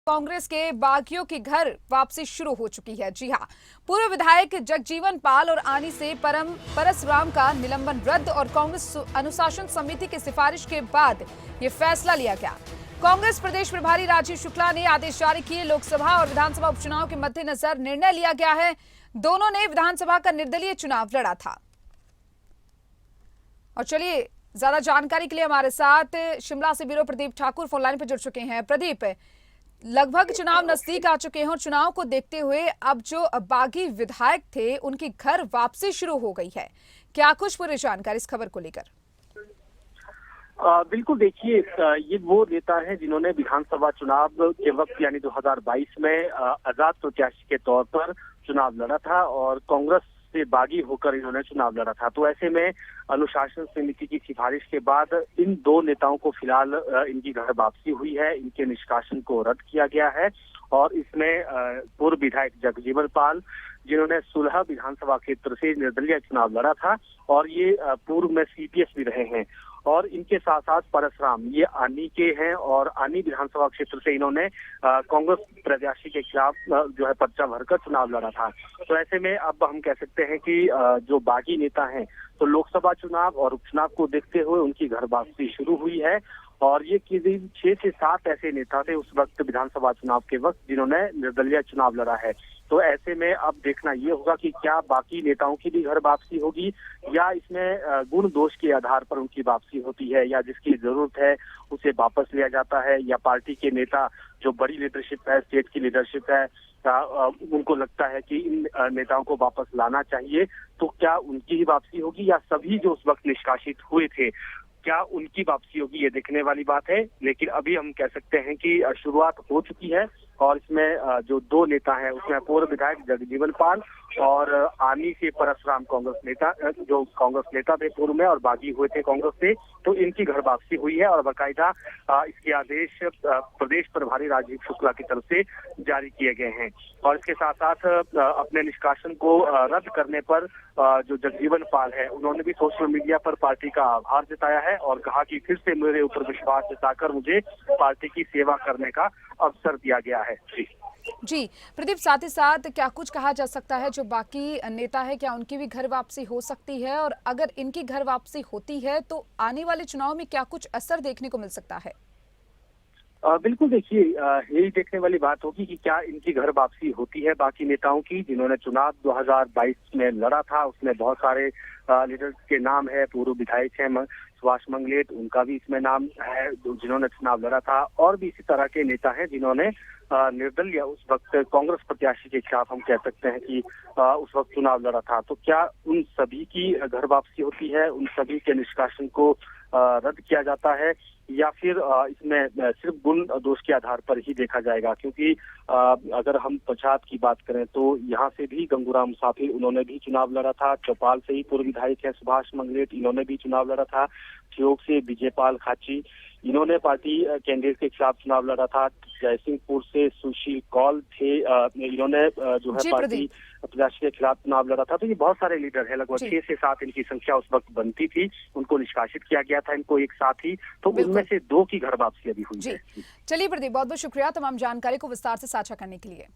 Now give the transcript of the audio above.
कांग्रेस के बागियों की घर वापसी शुरू हो चुकी है। जी हां, पूर्व विधायक जगजीवन पाल और आनी से परसराम का निलंबन रद्द और कांग्रेस अनुशासन समिति की सिफारिश के बाद ये फैसला लिया गया। कांग्रेस प्रदेश प्रभारी राजीव शुक्ला ने आदेश जारी किए। लोकसभा और विधानसभा उपचुनाव के मद्देनजर निर्णय लिया गया है। दोनों ने विधानसभा का निर्दलीय चुनाव लड़ा था। और चलिए, ज्यादा जानकारी के लिए हमारे साथ शिमला से bureau Pradeep Thakur phone line पर जुड़ चुके हैं। प्रदीप, लगभग चुनाव नजदीक आ चुके हैं और चुनाव को देखते हुए अब जो बागी विधायक थे उनकी घर वापसी शुरू हो गई है। क्या कुछ पूरी जानकारी इस खबर को लेकर? बिल्कुल, देखिए, ये वो नेता है जिन्होंने विधानसभा चुनाव के वक्त यानी 2022 में आजाद प्रत्याशी के तौर पर चुनाव लड़ा था और कांग्रेस से बागी होकर इन्होंने चुनाव लड़ा था। तो ऐसे में अनुशासन समिति की सिफारिश के बाद इन दो नेताओं को फिलहाल इनकी घर वापसी हुई है। इनके निष्कासन को रद्द किया गया है और इसमें पूर्व विधायक जगजीवन पाल, जिन्होंने सुलह विधानसभा क्षेत्र से निर्दलीय चुनाव लड़ा था और ये पूर्व में सीपीएस भी रहे हैं, और इनके साथ साथ परसराम, ये आनी के हैं और आनी विधानसभा क्षेत्र से इन्होंने कांग्रेस प्रत्याशी के खिलाफ जो है पर्चा भरकर चुनाव लड़ा था। तो ऐसे में अब हम कह सकते हैं कि जो बागी नेता हैं, तो लोकसभा चुनाव और उपचुनाव को देखते हुए उनकी घर वापसी शुरू हुई है। और ये करीब 6 से 7 ऐसे नेता थे उस वक्त विधानसभा चुनाव के वक्त जिन्होंने निर्दलीय चुनाव लड़ा है। तो ऐसे में अब देखना ये होगा कि क्या बाकी नेताओं की भी घर वापसी होगी या इसमें गुण दोष के आधार पर उनकी वापसी होती है, या जिसकी जरूरत है उसे वापस लिया जाता है, या पार्टी के नेता जो बड़ी लीडरशिप है, स्टेट की लीडरशिप है, उनको लगता है कि इन नेताओं को वापस लाना चाहिए। तो क्या उनकी ही वापसी होगी या सभी जो उस वक्त निष्कासित हुए थे क्या उनकी वापसी होगी, ये देखने वाली बात है। लेकिन अभी हम कह सकते हैं कि शुरुआत हो चुकी है और इसमें जो दो नेता हैं उसमें पूर्व विधायक जगजीवन पाल और आनी से परसराम कांग्रेस नेता, जो कांग्रेस नेता थे पूर्व में और बागी हुए थे कांग्रेस से, तो इनकी घर वापसी हुई है और बाकायदा इसके आदेश प्रदेश प्रभारी राजीव शुक्ला की तरफ से जारी किए गए हैं। और इसके साथ साथ अपने निष्कासन को रद्द करने पर जो जगजीवन पाल है उन्होंने भी सोशल मीडिया पर पार्टी का आभार जताया है और कहा कि फिर से मेरे ऊपर विश्वास जताकर मुझे पार्टी की सेवा करने का अवसर दिया गया है। जी प्रदीप, साथ ही साथ क्या कुछ कहा जा सकता है जो बाकी नेता है, क्या उनकी भी घर वापसी हो सकती है? और अगर इनकी घर वापसी होती है तो आने वाले चुनाव में क्या कुछ असर देखने को मिल सकता है? बिल्कुल, देखिए, यही देखने वाली बात होगी कि क्या इनकी घर वापसी होती है बाकी नेताओं की जिन्होंने चुनाव 2022 में लड़ा था। उसमें बहुत सारे लीडर्स के नाम है, पूर्व विधायक हैं सुभाष मंगलेट, उनका भी इसमें नाम है जिन्होंने चुनाव लड़ा था, और भी इसी तरह के नेता हैं जिन्होंने निर्दलीय उस वक्त कांग्रेस प्रत्याशी के खिलाफ हम कह सकते हैं कि उस वक्त चुनाव लड़ा था। तो क्या उन सभी की घर वापसी होती है, उन सभी के निष्कासन को रद्द किया जाता है, या फिर इसमें सिर्फ गुण दोष के आधार पर ही देखा जाएगा? क्योंकि अगर हम पछात की बात करें तो यहाँ से भी गंगूराम मुसाफिर, उन्होंने भी चुनाव लड़ा था। चौपाल से ही पूर्व विधायक है सुभाष मंगलेट, इन्होंने भी चुनाव लड़ा था। ठियोग से विजयपाल खाची, इन्होंने पार्टी कैंडिडेट के खिलाफ चुनाव लड़ा था। जयसिंहपुर से सुशील कौल थे, इन्होंने जो है पार्टी प्रत्याशी के खिलाफ चुनाव लड़ा था। तो ये बहुत सारे लीडर है, लगभग 6 से 7 इनकी संख्या उस वक्त बनती थी। उनको निष्कासित किया गया था इनको एक साथ ही, तो उनमें से 2 की घर वापसी अभी हुई है। चलिए प्रदीप, बहुत बहुत शुक्रिया तमाम जानकारी को विस्तार से साझा करने के लिए।